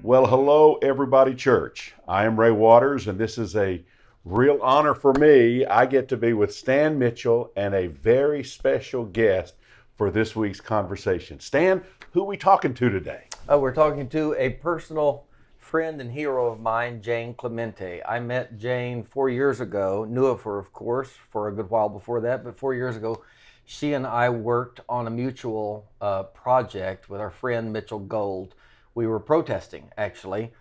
Well, hello, everybody, church. I am Ray Waters, and this is a real honor for me. I get to be with Stan Mitchell and a very special guest for this week's conversation. Stan, who are we talking to today? We're talking to a personal friend and hero of mine, Jane Clementi. I met Jane 4 years ago, knew of her, of course, for a good while before that, but 4 years ago, she and I worked on a mutual project with our friend Mitchell Gold. We were protesting, actually,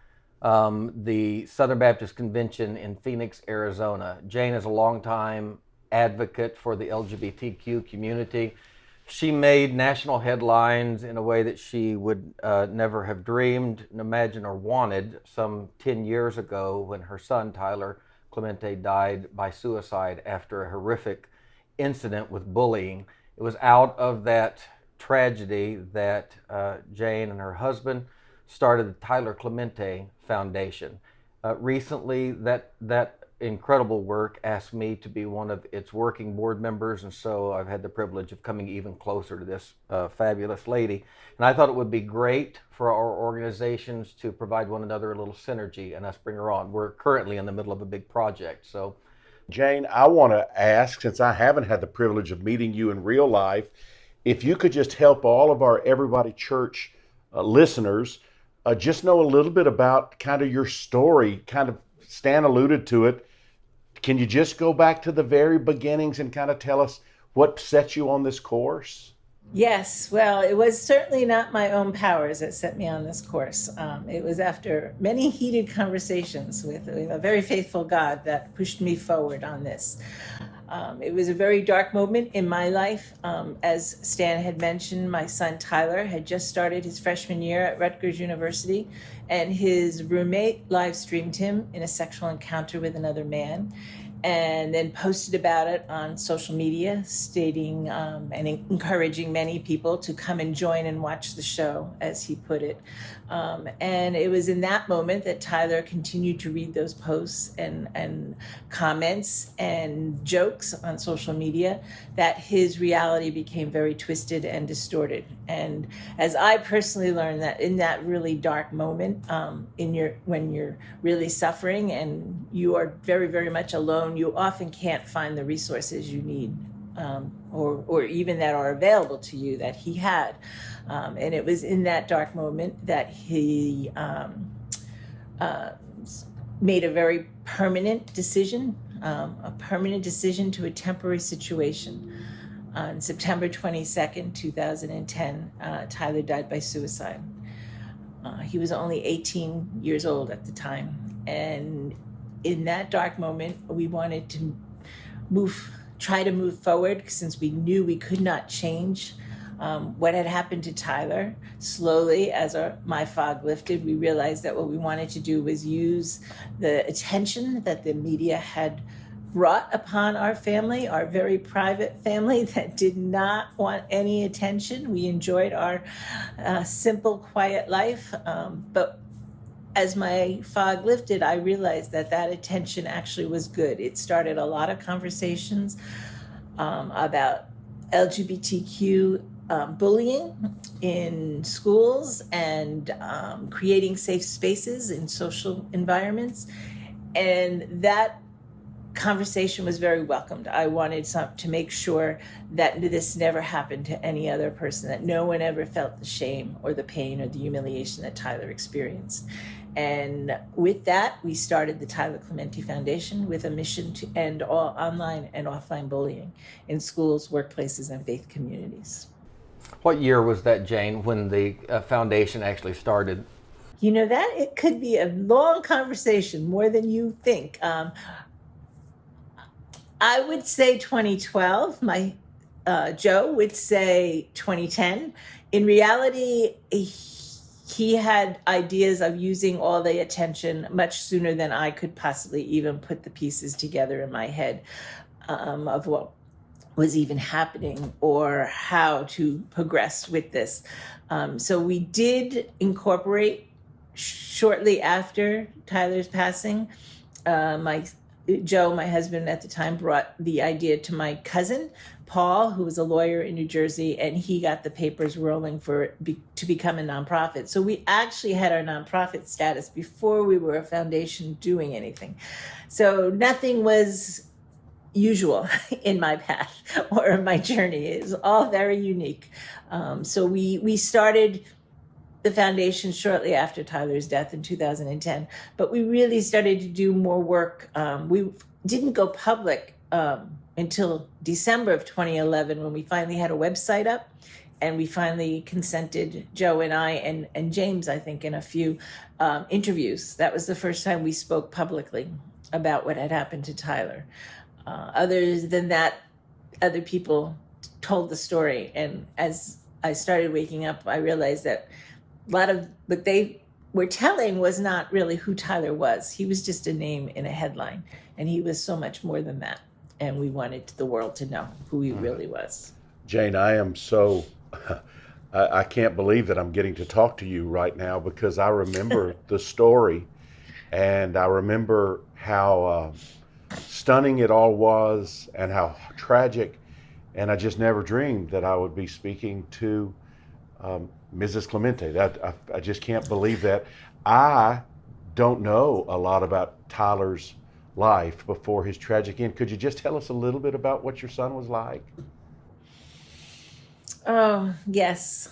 the Southern Baptist Convention in Phoenix, Arizona. Jane is a longtime advocate for the LGBTQ community. She made national headlines in a way that she would never have dreamed, imagined, or wanted some 10 years ago when her son, Tyler Clementi, died by suicide after a horrific incident with bullying. It was out of that tragedy that Jane and her husband started the Tyler Clementi Foundation. Recently, that incredible work asked me to be one of its working board members, and so I've had the privilege of coming even closer to this fabulous lady. And I thought it would be great for our organizations to provide one another a little synergy and us bring her on. We're currently in the middle of a big project. So, Jane, I want to ask, since I haven't had the privilege of meeting you in real life, if you could just help all of our Everybody Church listeners just know a little bit about kind of your story. Kind of Stan alluded to it. Can you just go back to the very beginnings and kind of tell us what set you on this course? Yes, well, it was certainly not my own powers that set me on this course. It was after many heated conversations with a very faithful God that pushed me forward on this. It was a very dark moment in my life. As Stan had mentioned, my son Tyler had just started his freshman year at Rutgers University, and his roommate live streamed him in a sexual encounter with another man, and then posted about it on social media, stating and encouraging many people to come and join and watch the show, as he put it. And it was in that moment that Tyler continued to read those posts and comments and jokes on social media, that his reality became very twisted and distorted. And as I personally learned, that in that really dark moment, when you're really suffering and you are very, very much alone, you often can't find the resources you need, or even that are available to you, that he had. And it was in that dark moment that he made a very permanent decision, to a temporary situation. On September 22nd, 2010, Tyler died by suicide. He was only 18 years old at the time. And in that dark moment, we wanted to try to move forward, since we knew we could not change what had happened to Tyler. Slowly, as my fog lifted, we realized that what we wanted to do was use the attention that the media had brought upon our family, our very private family that did not want any attention. We enjoyed our simple, quiet life. But as my fog lifted, I realized that attention actually was good. It started a lot of conversations about LGBTQ bullying in schools and creating safe spaces in social environments. And that conversation was very welcomed. I wanted to make sure that this never happened to any other person, that no one ever felt the shame or the pain or the humiliation that Tyler experienced. And with that, we started the Tyler Clementi Foundation with a mission to end all online and offline bullying in schools, workplaces, and faith communities. what year was that, Jane, when the foundation actually started? You know, that it could be a long conversation, more than you think. I would say 2012. My Joe would say 2010. In reality, he had ideas of using all the attention much sooner than I could possibly even put the pieces together in my head of what was even happening or how to progress with this. So we did incorporate shortly after Tyler's passing. Joe, my husband at the time, brought the idea to my cousin, Paul, who was a lawyer in New Jersey, and he got the papers rolling to become a nonprofit. So we actually had our nonprofit status before we were a foundation doing anything. So nothing was usual in my path or in my journey. It was all very unique. So we started the foundation shortly after Tyler's death in 2010, but we really started to do more work. We didn't go public until December of 2011, when we finally had a website up, and we finally consented, Joe and I and James, I think, in a few interviews. That was the first time we spoke publicly about what had happened to Tyler. Other than that, other people told the story. And as I started waking up, I realized that a lot of what they were telling was not really who Tyler was. He was just a name in a headline, and he was so much more than that. And we wanted the world to know who he really was. Jane, I am so, I can't believe that I'm getting to talk to you right now, because I remember the story, and I remember how stunning it all was and how tragic. And I just never dreamed that I would be speaking to Mrs. Clementi. That I just can't believe that. I don't know a lot about Tyler's life before his tragic end. Could you just tell us a little bit about what your son was like? Oh, yes.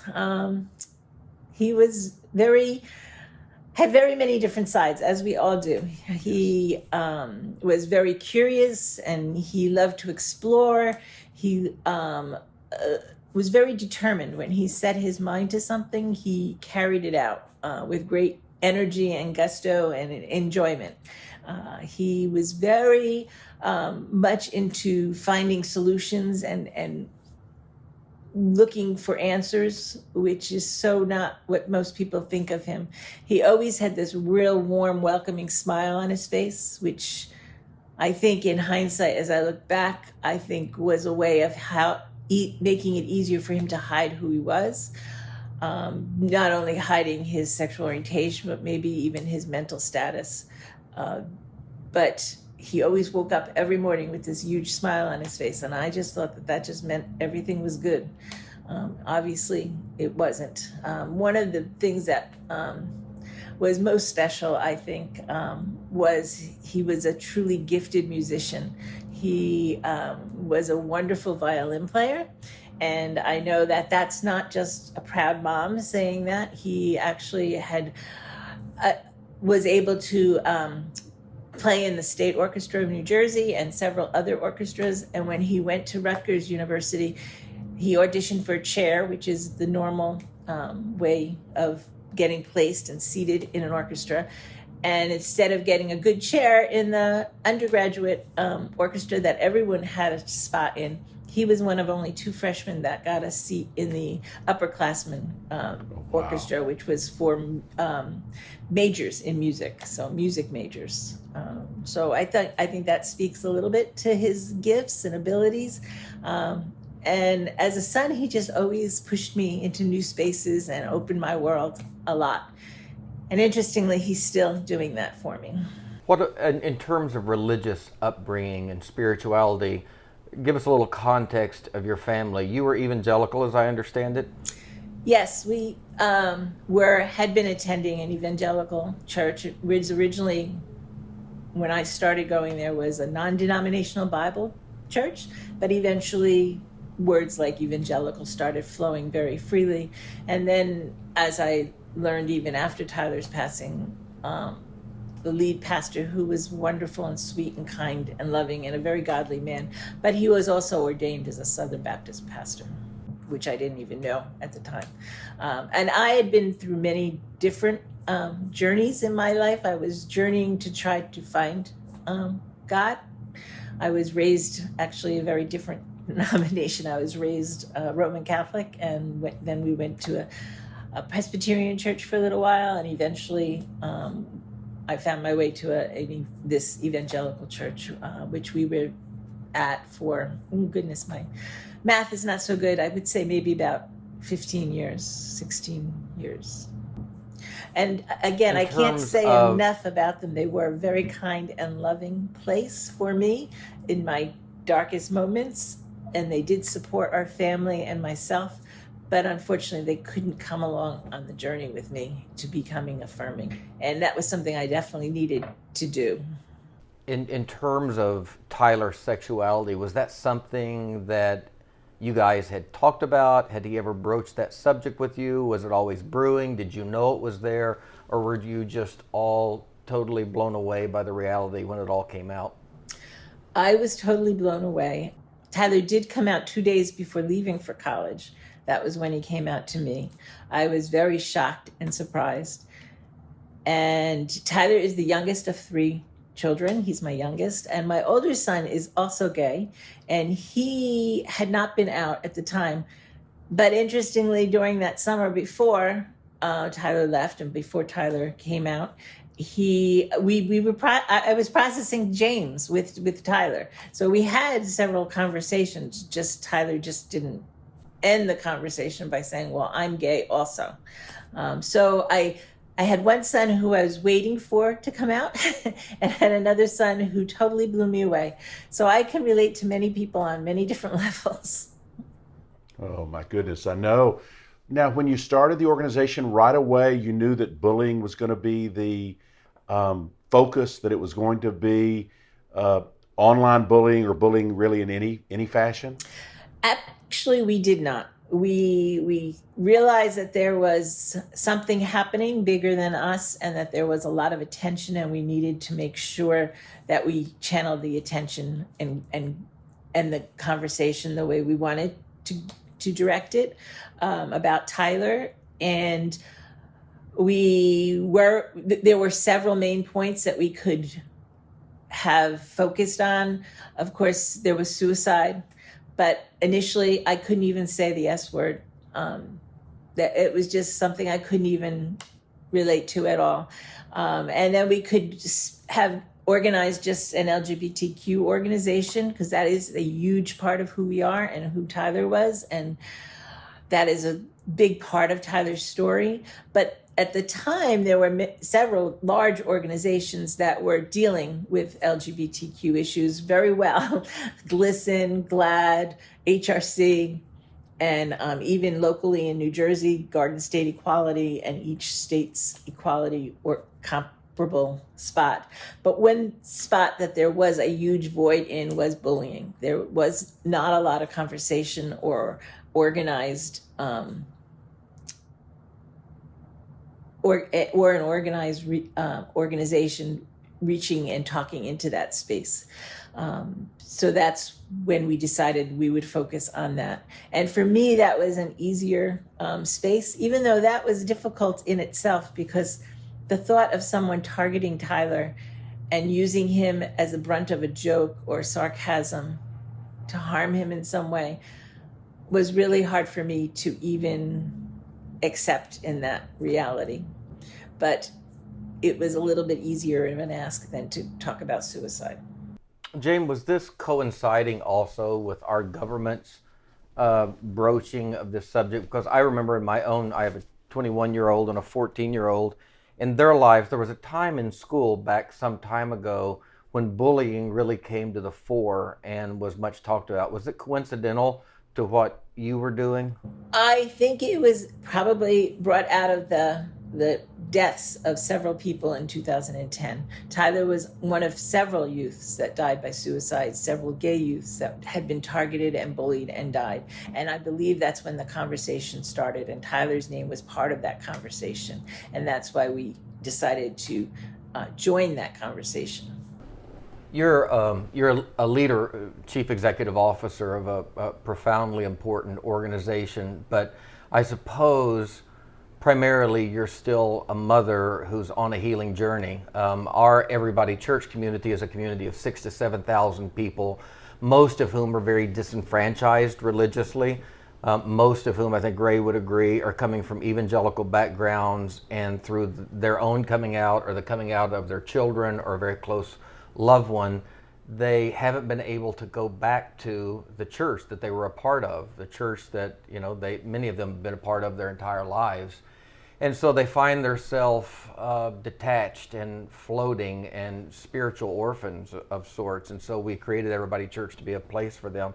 He was had very many different sides, as we all do. He was very curious, and he loved to explore. He was very determined. When he set his mind to something, he carried it out with great energy and gusto and enjoyment. He was very much into finding solutions and looking for answers, which is so not what most people think of him. He always had this real warm, welcoming smile on his face, which I think in hindsight, as I look back, I think was a way of making it easier for him to hide who he was. Not only hiding his sexual orientation, but maybe even his mental status. But he always woke up every morning with this huge smile on his face, and I just thought that just meant everything was good. Obviously, it wasn't. One of the things that was most special, I think, was he was a truly gifted musician. He was a wonderful violin player, and I know that that's not just a proud mom saying that. He actually was able to play in the State Orchestra of New Jersey and several other orchestras. And when he went to Rutgers University, he auditioned for a chair, which is the normal way of getting placed and seated in an orchestra. And instead of getting a good chair in the undergraduate orchestra that everyone had a spot in, he was one of only 2 freshmen that got a seat in the upperclassmen orchestra, which was for majors in music, so music majors. So I think that speaks a little bit to his gifts and abilities. And as a son, he just always pushed me into new spaces and opened my world a lot. And interestingly, he's still doing that for me. What, in terms of religious upbringing and spirituality, give us a little context of your family. You were evangelical, as I understand it? Yes, we had been attending an evangelical church. It was originally, when I started going there, was a non-denominational Bible church, but eventually words like evangelical started flowing very freely. And then, as I learned even after Tyler's passing, the lead pastor, who was wonderful and sweet and kind and loving and a very godly man, but he was also ordained as a Southern Baptist pastor, which I didn't even know at the time. And I had been through many different journeys in my life. I was journeying to try to find God. I was raised actually a very different denomination. I was raised Roman Catholic, and then we went to a Presbyterian church for a little while, and eventually I found my way to this evangelical church, which we were at for, oh goodness, my math is not so good. I would say maybe about 15 years, 16 years. And again, I can't say enough about them. They were a very kind and loving place for me in my darkest moments. and they did support our family and myself, but unfortunately they couldn't come along on the journey with me to becoming affirming. And that was something I definitely needed to do. In terms of Tyler's sexuality, was that something that you guys had talked about? Had he ever broached that subject with you? Was it always brewing? Did you know it was there? Or were you just all totally blown away by the reality when it all came out? I was totally blown away. Tyler did come out 2 days before leaving for college. That was when he came out to me. I was very shocked and surprised. And Tyler is the youngest of 3 children. He's my youngest. And my older son is also gay. And he had not been out at the time. But interestingly, during that summer before Tyler left and before Tyler came out, I was processing James with Tyler. So we had several conversations. Just Tyler just didn't end the conversation by saying, well, I'm gay also. So I had one son who I was waiting for to come out and had another son who totally blew me away. So I can relate to many people on many different levels. Oh my goodness, I know. Now, when you started the organization right away, you knew that bullying was going to be the focus, that it was going to be online bullying or bullying really in any fashion? Actually, we did not. We realized that there was something happening bigger than us and that there was a lot of attention, and we needed to make sure that we channeled the attention and the conversation the way we wanted to direct it about Tyler. And there were several main points that we could have focused on. Of course, there was suicide. But initially, I couldn't even say the S word. That it was just something I couldn't even relate to at all. And then we could just have organized just an LGBTQ organization, because that is a huge part of who we are and who Tyler was. And that is a big part of Tyler's story. But at the time, there were several large organizations that were dealing with LGBTQ issues very well. GLSEN, GLAAD, HRC, and even locally in New Jersey, Garden State Equality and each state's equality or comparable spot. But one spot that there was a huge void in was bullying. There was not a lot of conversation or organized or an organized organization reaching and talking into that space. So that's when we decided we would focus on that. And for me, that was an easier space, even though that was difficult in itself, because the thought of someone targeting Tyler and using him as a brunt of a joke or sarcasm to harm him in some way was really hard for me to even accept in that reality. But it was a little bit easier of an ask than to talk about suicide. Jane, was this coinciding also with our government's broaching of this subject? Because I remember in my own, I have a 21-year-old and a 14-year-old. In their lives, there was a time in school back some time ago when bullying really came to the fore and was much talked about. Was it coincidental to what you were doing? I think it was probably brought out of the deaths of several people in 2010. Tyler was one of several youths that died by suicide, several gay youths that had been targeted and bullied and died. And I believe that's when the conversation started, and Tyler's name was part of that conversation. And that's why we decided to join that conversation. You're a leader, chief executive officer of a profoundly important organization, but I suppose primarily you're still a mother who's on a healing journey. Our Everybody Church community is a community of 6,000 to 7,000 people, most of whom are very disenfranchised religiously. Most of whom, I think Ray would agree, are coming from evangelical backgrounds, and through their own coming out or the coming out of their children or a very close loved one, they haven't been able to go back to the church that they were a part of, the church that many of them have been a part of their entire lives. And so they find themselves detached and floating and spiritual orphans of sorts. And so we created Everybody Church to be a place for them.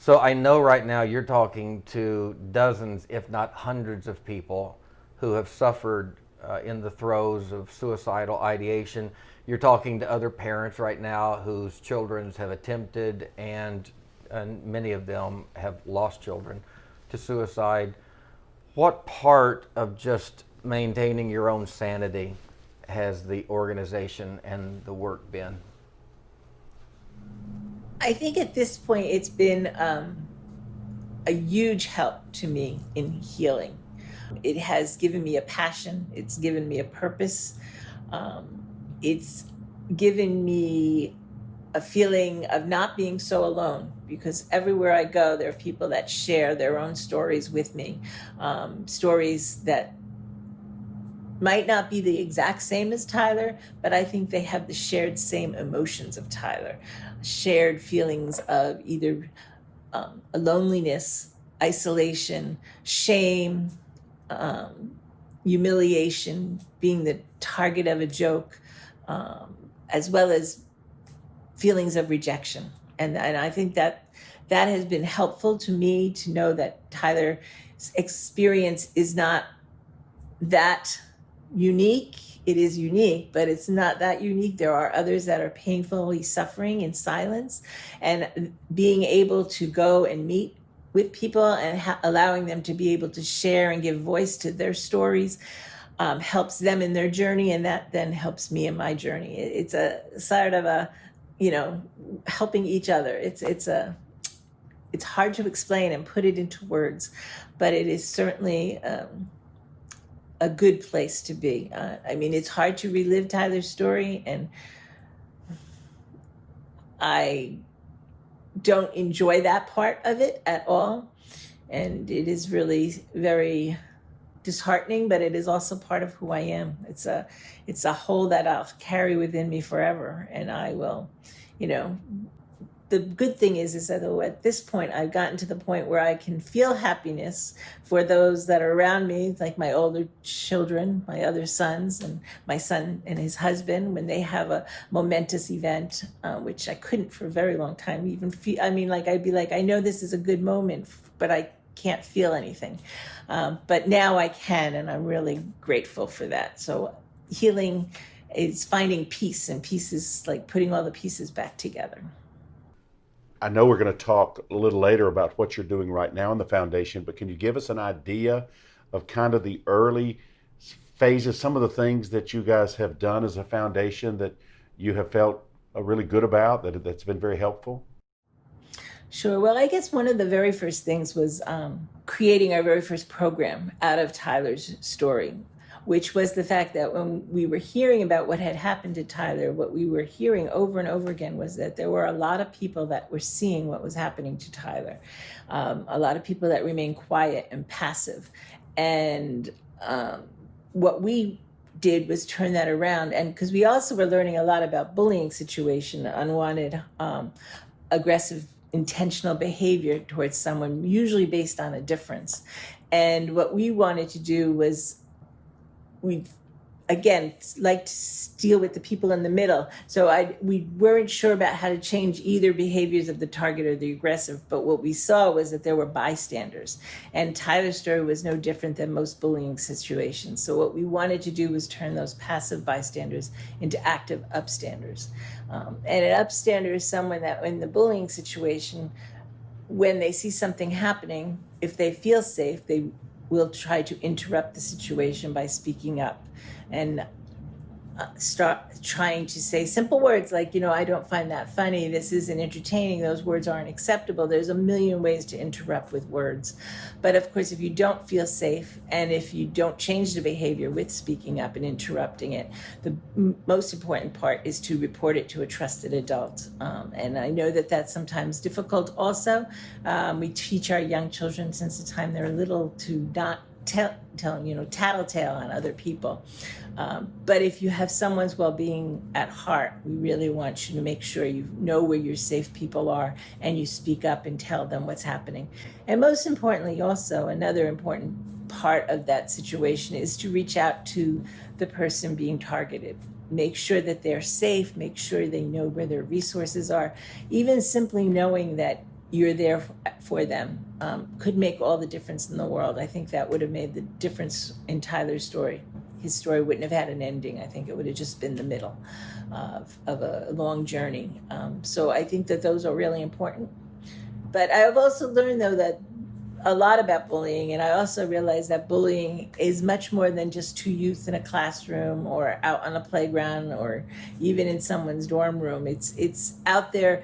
So I know right now you're talking to dozens, if not hundreds of people who have suffered in the throes of suicidal ideation. You're talking to other parents right now whose children have attempted and many of them have lost children to suicide. What part of just maintaining your own sanity has the organization and the work been? I think at this point it's been a huge help to me in healing. It has given me a passion, it's given me a purpose, it's given me a feeling of not being so alone, because everywhere I go, there are people that share their own stories with me, stories that might not be the exact same as Tyler, but I think they have the shared same emotions of Tyler, shared feelings of either loneliness, isolation, shame, humiliation, being the target of a joke, as well as feelings of rejection. And I think that has been helpful to me to know that Tyler's experience is not that unique. It is unique, but it's not that unique. There are others that are painfully suffering in silence, and being able to go and meet with people and allowing them to be able to share and give voice to their stories helps them in their journey, and that then helps me in my journey. It's a sort of a, helping each other. It's hard to explain and put it into words, but it is certainly a good place to be. I mean, it's hard to relive Tyler's story, and I don't enjoy that part of it at all. And it is really very disheartening, but it is also part of who I am. It's a hole that I'll carry within me forever, and I will, the good thing is that at this point, I've gotten to the point where I can feel happiness for those that are around me, like my older children, my other sons, and my son and his husband, when they have a momentous event, which I couldn't for a very long time even feel. I mean, I'd be like, I know this is a good moment, but I can't feel anything. But now I can, and I'm really grateful for that. So healing is finding peace, and peace is like putting all the pieces back together. I know we're going to talk a little later about what you're doing right now in the foundation, but can you give us an idea of kind of the early phases, some of the things that you guys have done as a foundation that you have felt really good about, that's been very helpful? Sure. Well, I guess one of the very first things was creating our very first program out of Tyler's story, which was the fact that when we were hearing about what had happened to Tyler, what we were hearing over and over again was that there were a lot of people that were seeing what was happening to Tyler, a lot of people that remained quiet and passive. And what we did was turn that around. And because we also were learning a lot about bullying situation, unwanted, aggressive, intentional behavior towards someone, usually based on a difference. And what we wanted to do was, we again like to deal with the people in the middle. So we weren't sure about how to change either behaviors of the target or the aggressive, but what we saw was that there were bystanders, and Tyler's story was no different than most bullying situations. So what we wanted to do was turn those passive bystanders into active upstanders. And an upstander is someone that in the bullying situation, when they see something happening, if they feel safe, they will try to interrupt the situation by speaking up and start trying to say simple words like, I don't find that funny, this isn't entertaining, those words aren't acceptable. There's a million ways to interrupt with words. But of course, if you don't feel safe, and if you don't change the behavior with speaking up and interrupting it, the most important part is to report it to a trusted adult. And I know that that's sometimes difficult also. We teach our young children since the time they're little to not tattletale on other people. But if you have someone's well-being at heart, we really want you to make sure you know where your safe people are and you speak up and tell them what's happening. And most importantly, also, another important part of that situation is to reach out to the person being targeted. Make sure that they're safe, make sure they know where their resources are. Even simply knowing that you're there for them, could make all the difference in the world. I think that would have made the difference in Tyler's story. His story wouldn't have had an ending. I think it would have just been the middle of a long journey. So I think that those are really important. But I've also learned, though, that a lot about bullying, and I also realized that bullying is much more than just two youth in a classroom or out on a playground or even in someone's dorm room. It's out there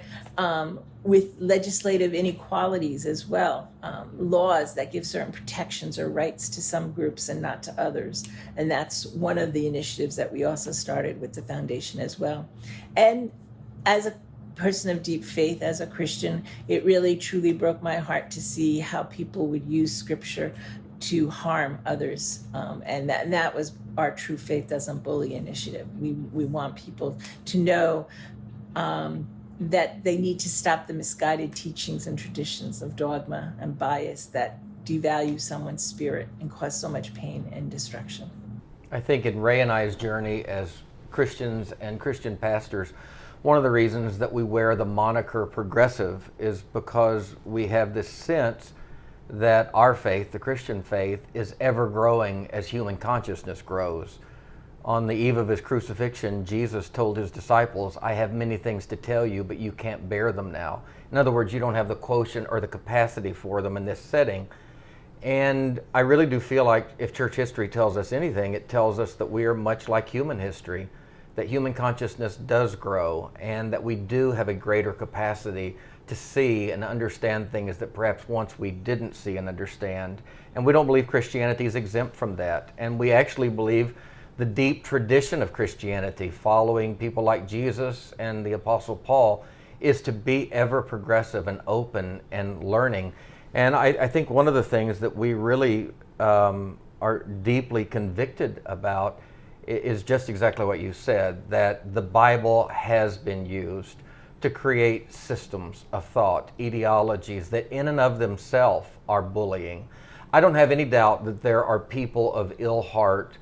with legislative inequalities as well, laws that give certain protections or rights to some groups and not to others. And that's one of the initiatives that we also started with the foundation as well. And as a person of deep faith, as a Christian, it really truly broke my heart to see how people would use scripture to harm others. And that was our True Faith Doesn't Bully initiative. We want people to know that they need to stop the misguided teachings and traditions of dogma and bias that devalue someone's spirit and cause so much pain and destruction. I think in Ray and I's journey as Christians and Christian pastors, one of the reasons that we wear the moniker progressive is because we have this sense that our faith, the Christian faith, is ever growing as human consciousness grows. On the eve of his crucifixion, Jesus told his disciples, I have many things to tell you, but you can't bear them now. In other words, you don't have the quotient or the capacity for them in this setting. And I really do feel like if church history tells us anything, it tells us that we are much like human history, that human consciousness does grow, and that we do have a greater capacity to see and understand things that perhaps once we didn't see and understand. And we don't believe Christianity is exempt from that. And we actually believe the deep tradition of Christianity, following people like Jesus and the Apostle Paul, is to be ever progressive and open and learning. And I think one of the things that we really are deeply convicted about is just exactly what you said, that the Bible has been used to create systems of thought, ideologies that in and of themselves are bullying. I don't have any doubt that there are people of ill heart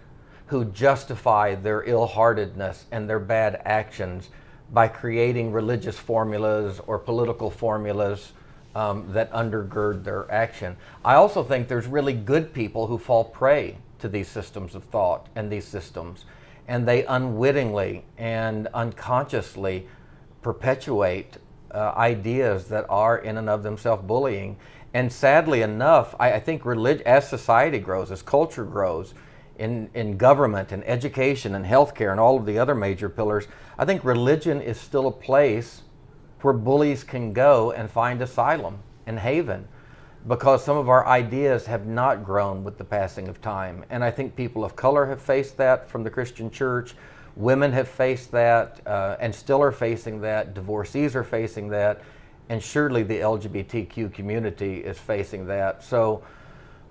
who justify their ill-heartedness and their bad actions by creating religious formulas or political formulas that undergird their action. I also think there's really good people who fall prey to these systems of thought and these systems, and they unwittingly and unconsciously perpetuate ideas that are in and of themselves bullying. And sadly enough, I think as society grows, as culture grows, in government and education and healthcare and all of the other major pillars, I think religion is still a place where bullies can go and find asylum and haven, because some of our ideas have not grown with the passing of time. And I think people of color have faced that from the Christian church. Women have faced that and still are facing that. Divorcees are facing that. And surely the LGBTQ community is facing that. So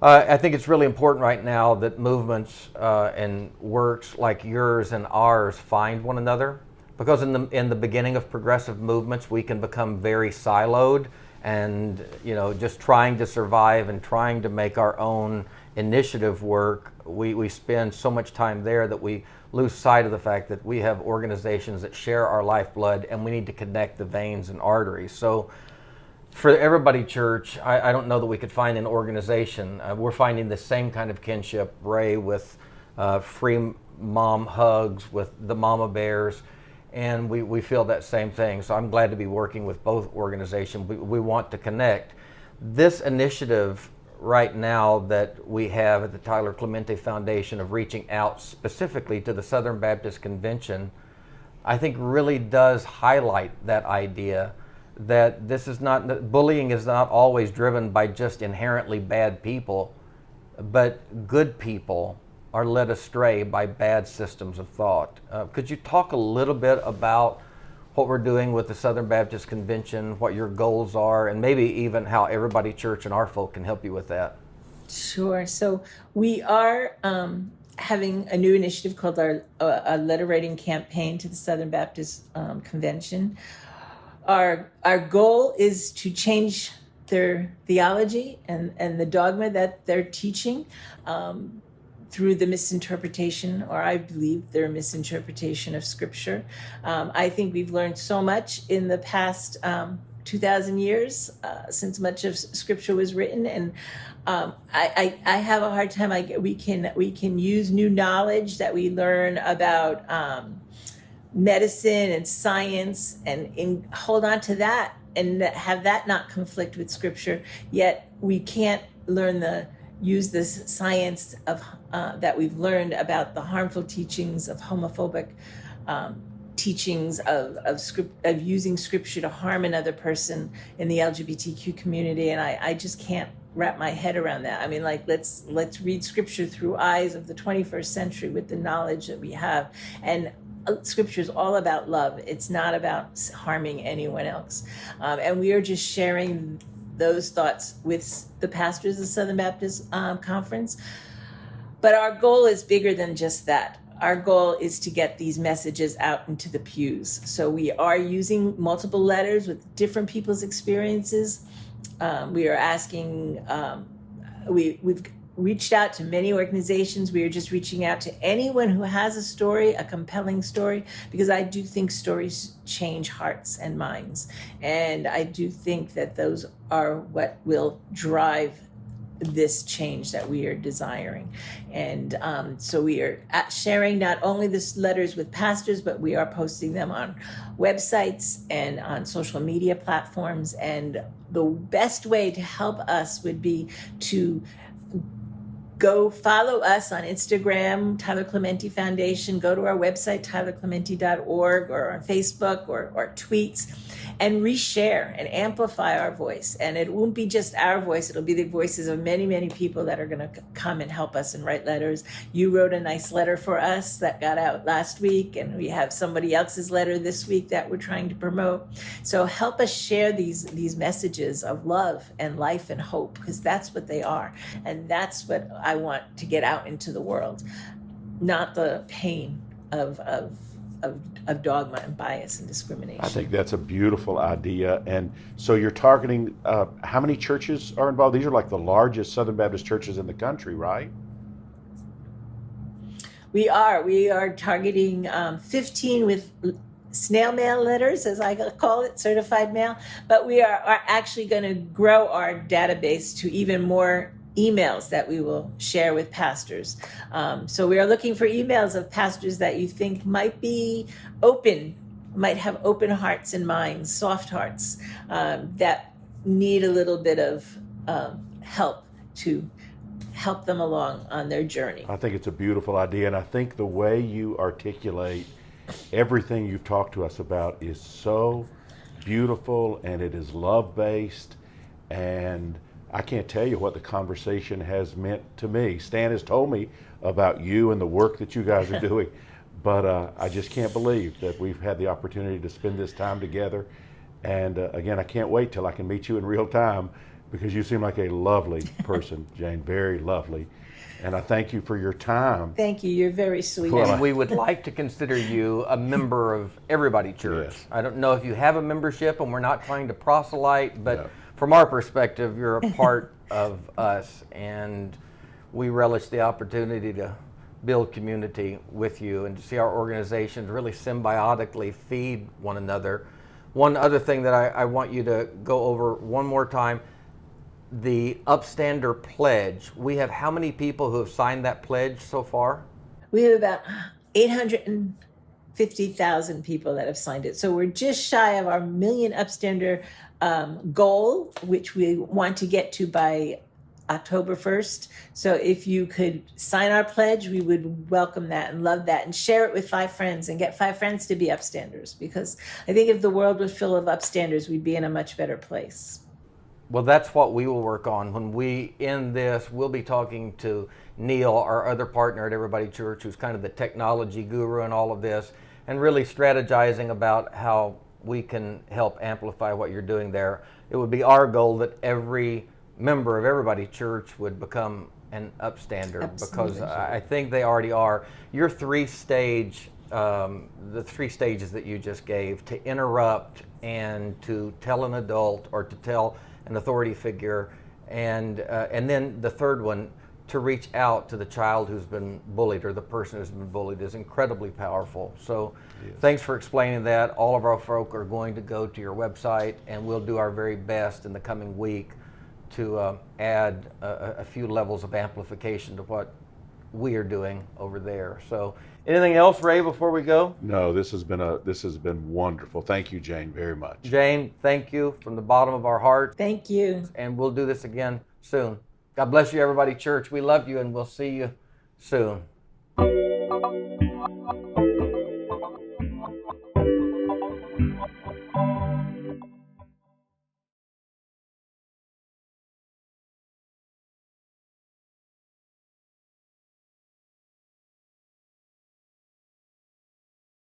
I think it's really important right now that movements and works like yours and ours find one another, because in the beginning of progressive movements, we can become very siloed and just trying to survive and trying to make our own initiative work. We spend so much time there that we lose sight of the fact that we have organizations that share our lifeblood, and we need to connect the veins and arteries. So for Everybody Church, I don't know that we could find an organization. We're finding the same kind of kinship, Ray, with Free Mom Hugs, with the Mama Bears, and we feel that same thing. So I'm glad to be working with both organizations. We want to connect. This initiative right now that we have at the Tyler Clementi Foundation of reaching out specifically to the Southern Baptist Convention, I think really does highlight that idea that bullying is not always driven by just inherently bad people, but good people are led astray by bad systems of thought. Could you talk a little bit about what we're doing with the Southern Baptist Convention, what your goals are, and maybe even how Everybody Church and our folk can help you with that? Sure. So we are having a new initiative called our letter writing campaign to the Southern Baptist Convention. Our goal is to change their theology and the dogma that they're teaching through the misinterpretation, or I believe their misinterpretation of Scripture. I think we've learned so much in the past 2,000 years since much of Scripture was written, and I have a hard time. We can use new knowledge that we learn about medicine and science, and hold on to that, and have that not conflict with Scripture. Yet we can't use this science of that we've learned about the harmful teachings of homophobic teachings of using Scripture to harm another person in the LGBTQ community, and I just can't wrap my head around that. I mean, like, let's read Scripture through eyes of the 21st century with the knowledge that we have. And Scripture is all about love. It's not about harming anyone else. And we are just sharing those thoughts with the pastors of the Southern Baptist Conference. But our goal is bigger than just that. Our goal is to get these messages out into the pews. So we are using multiple letters with different people's experiences. We are asking, we've reached out to many organizations. We are just reaching out to anyone who has a story, a compelling story, because I do think stories change hearts and minds. And I do think that those are what will drive this change that we are desiring. And so we are sharing not only these letters with pastors, but we are posting them on websites and on social media platforms. And the best way to help us would be to go follow us on Instagram, Tyler Clementi Foundation, go to our website, tylerclementi.org, or on Facebook, or tweets, and reshare and amplify our voice. And it won't be just our voice, it'll be the voices of many, many people that are gonna come and help us and write letters. You wrote a nice letter for us that got out last week, and we have somebody else's letter this week that we're trying to promote. So help us share these messages of love and life and hope, because that's what they are. And that's what I want to get out into the world, not the pain of dogma and bias and discrimination. I think that's a beautiful idea. And so you're targeting, how many churches are involved? These are like the largest Southern Baptist churches in the country, right? We are targeting 15 with snail mail letters, as I call it, certified mail. But we are actually going to grow our database to even more emails that we will share with pastors. So we are looking for emails of pastors that you think might be open, might have open hearts and minds, soft hearts, that need a little bit of help to help them along on their journey. I think it's a beautiful idea, and I think the way you articulate everything you've talked to us about is so beautiful, and it is love-based, and I can't tell you what the conversation has meant to me. Stan has told me about you and the work that you guys are doing, but I just can't believe that we've had the opportunity to spend this time together. And again, I can't wait till I can meet you in real time, because you seem like a lovely person, Jane, very lovely. And I thank you for your time. Thank you. You're very sweet. Well, we would like to consider you a member of Everybody Church. Yes. I don't know if you have a membership, and we're not trying to proselyte, but No. From our perspective, you're a part of us, and we relish the opportunity to build community with you and to see our organizations really symbiotically feed one another. One other thing that I want you to go over one more time, the Upstander Pledge. We have how many people who have signed that pledge so far? We have about 850,000 people that have signed it. So we're just shy of our million Upstander goal, which we want to get to by October 1st. So if you could sign our pledge, we would welcome that and love that, and share it with 5 friends and get 5 friends to be upstanders, because I think if the world was full of upstanders, we'd be in a much better place. Well, that's what we will work on. When we end this, we'll be talking to Neil, our other partner at Everybody Church, who's kind of the technology guru in all of this, and really strategizing about how we can help amplify what you're doing there. It would be our goal that every member of Everybody Church would become an upstander. Absolutely. Because I think they already are. Your 3-stage, the 3 stages that you just gave, to interrupt and to tell an adult or to tell an authority figure, and then the third one, to reach out to the child who's been bullied or the person who's been bullied is incredibly powerful. So thanks for explaining that. All of our folk are going to go to your website, and we'll do our very best in the coming week to add a few levels of amplification to what we are doing over there. So anything else, Ray, before we go? No, this has been wonderful. Thank you, Jane, very much. Jane, thank you from the bottom of our heart. Thank you. And we'll do this again soon. God bless you, everybody, church. We love you, and we'll see you soon.